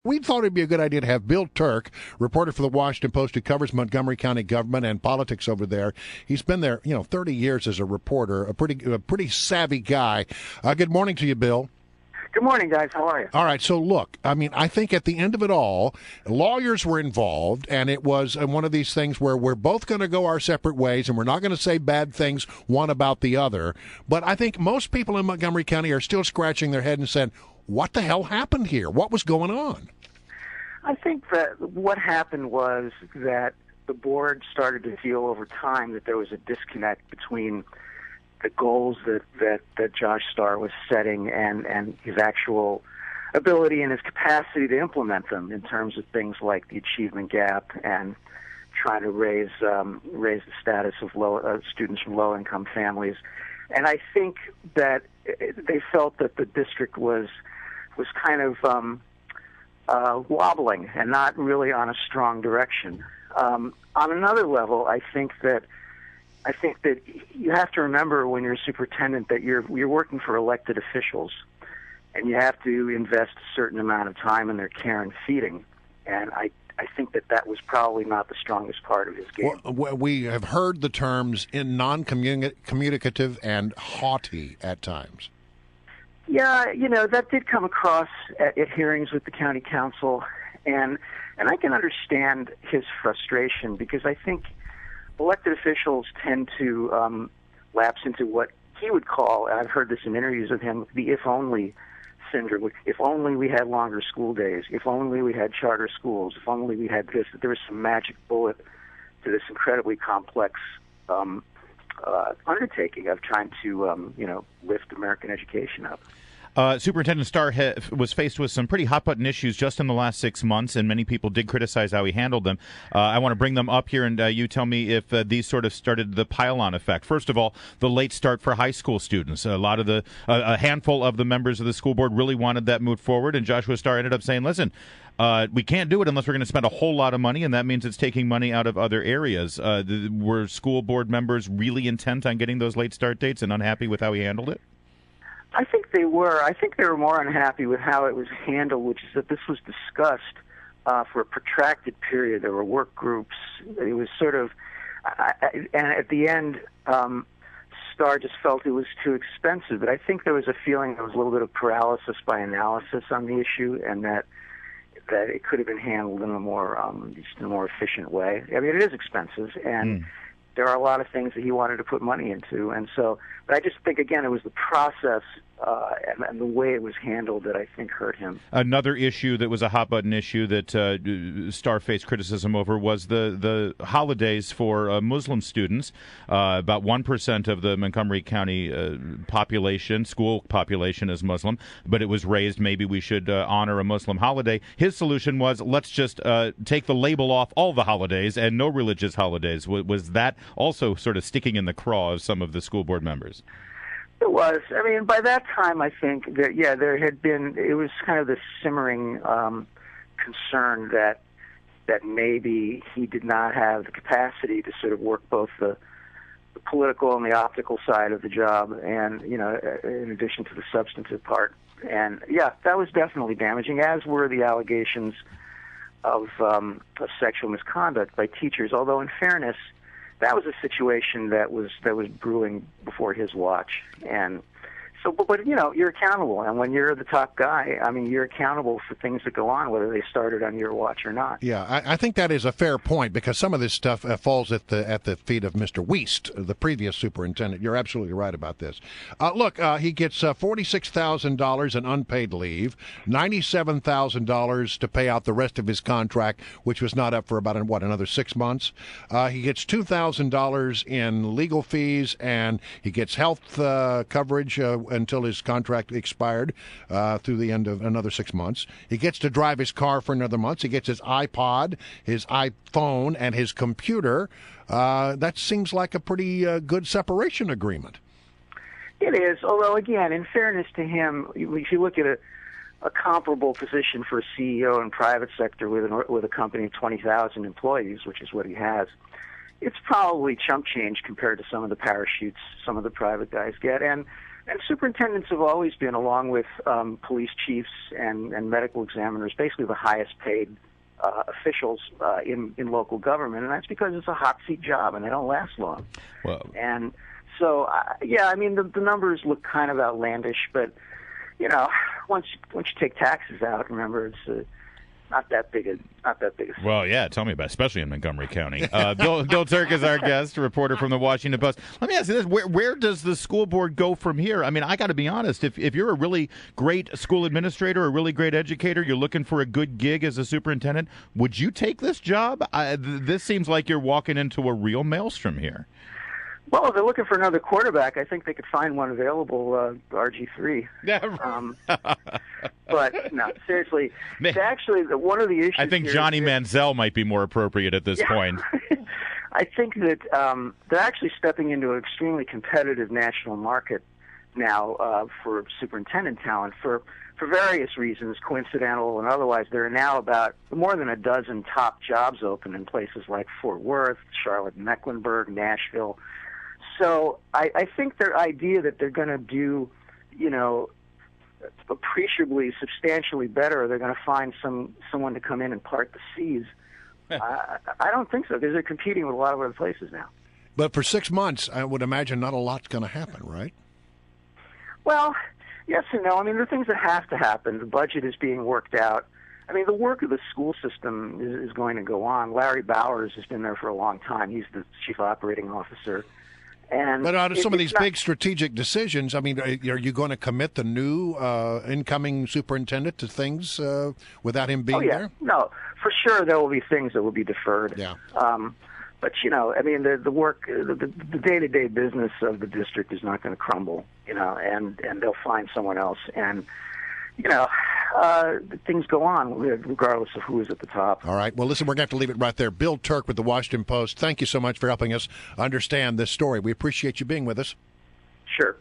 We thought it'd be a good idea to have Bill Turque, reporter for the Washington Post, who covers Montgomery County government and politics over there. He's been there, 30 years as a reporter, a pretty savvy guy. Good morning to you, Bill. Good morning, guys. How are you? All right. So, look, I think at the end of it all, lawyers were involved, and it was one of these things where we're both going to go our separate ways, and we're not going to say bad things one about the other. But I think most people in Montgomery County are still scratching their head and saying, what the hell happened here? What was going on? I think that what happened was that the board started to feel over time that there was a disconnect between the goals that Josh Starr was setting and his actual ability and his capacity to implement them in terms of things like the achievement gap and trying to raise the status of students from low-income families. And I think that they felt that the district was kind of wobbling and not really on a strong direction. On another level, I think that you have to remember when you're a superintendent that you're working for elected officials, and you have to invest a certain amount of time in their care and feeding. And I think that was probably not the strongest part of his game. Well, we have heard the terms in non-communicative and haughty at times. Yeah, that did come across at hearings with the county council, and I can understand his frustration because I think elected officials tend to lapse into what he would call, and I've heard this in interviews with him, the if-only syndrome. If only we had longer school days. If only we had charter schools. If only we had this. That there was some magic bullet to this incredibly complex undertaking of trying to, lift American education up. Superintendent Starr was faced with some pretty hot-button issues just in the last 6 months, and many people did criticize how he handled them. I want to bring them up here, and you tell me if these sort of started the pile-on effect. First of all, the late start for high school students. A handful of the members of the school board really wanted that moved forward, and Joshua Starr ended up saying, listen, we can't do it unless we're going to spend a whole lot of money, and that means it's taking money out of other areas. Were school board members really intent on getting those late start dates and unhappy with how he handled it? I think they were. I think they were more unhappy with how it was handled, which is that this was discussed for a protracted period. There were work groups. It was sort of, and at the end, Starr just felt it was too expensive. But I think there was a feeling there was a little bit of paralysis by analysis on the issue, and that it could have been handled in a more efficient way. I mean, it is expensive, and there are a lot of things that he wanted to put money into, and so. But I just think, again, it was the process and the way it was handled that I think hurt him. Another issue that was a hot-button issue that Starr faced criticism over was the holidays for Muslim students. About 1% of the Montgomery County school population is Muslim, but it was raised maybe we should honor a Muslim holiday. His solution was, let's just take the label off all the holidays and no religious holidays. Was that also sort of sticking in the craw of some of the school board members? It was. I mean, by that time, I think that, there had been, it was kind of this simmering concern that maybe he did not have the capacity to sort of work both the political and the optical side of the job, and, in addition to the substantive part. And, that was definitely damaging, as were the allegations of sexual misconduct by teachers, although in fairness, that was a situation that was brewing before his watch, and so. But you're accountable, and when you're the top guy, I mean, you're accountable for things that go on, whether they started on your watch or not. Yeah, I think that is a fair point because some of this stuff falls at the feet of Mr. Wiest, the previous superintendent. You're absolutely right about this. Look, he gets $46,000 in unpaid leave, $97,000 to pay out the rest of his contract, which was not up for about another 6 months. He gets $2,000 in legal fees, and he gets health coverage until his contract expired through the end of another 6 months. He gets to drive his car for another month. He gets his iPod, his iPhone, and his computer. That seems like a pretty good separation agreement. It is, although, again, in fairness to him, if you look at a comparable position for a CEO in private sector with a company of 20,000 employees, which is what he has, it's probably chump change compared to some of the parachutes some of the private guys get. And And superintendents have always been, along with police chiefs and medical examiners, basically the highest paid officials in local government, and that's because it's a hot seat job and they don't last long. Well, and so, I mean, the numbers look kind of outlandish, but once you take taxes out, remember it's not that big a well, yeah, tell me about it, especially in Montgomery County. Bill Turque is our guest, reporter from the Washington Post. Let me ask you this: where does the school board go from here? I mean, I got to be honest. If you're a really great school administrator, a really great educator, you're looking for a good gig as a superintendent, would you take this job? This seems like you're walking into a real maelstrom here. Well, if they're looking for another quarterback, I think they could find one available, RG3. Yeah. But, no, seriously, actually, one of the issues I think Johnny Manziel might be more appropriate at this point. I think that they're actually stepping into an extremely competitive national market now for superintendent talent for various reasons, coincidental and otherwise. There are now about more than a dozen top jobs open in places like Fort Worth, Charlotte-Mecklenburg, Nashville. So I think their idea that they're going to do, appreciably, substantially better, they're going to find someone to come in and part the seas. I don't think so, because they're competing with a lot of other places now. But for 6 months, I would imagine not a lot's going to happen, right? Well, yes and no. I mean, the things that have to happen. The budget is being worked out. I mean, the work of the school system is going to go on. Larry Bowers has been there for a long time. He's the chief operating officer. But out of some of these big strategic decisions, I mean, are you going to commit the new incoming superintendent to things without him being there? No, for sure there will be things that will be deferred. Yeah. But, I mean, the work, the day-to-day business of the district is not going to crumble, and they'll find someone else. And, things go on regardless of who is at the top. All right. Well, listen, we're going to have to leave it right there. Bill Turque with the Washington Post, thank you so much for helping us understand this story. We appreciate you being with us. Sure.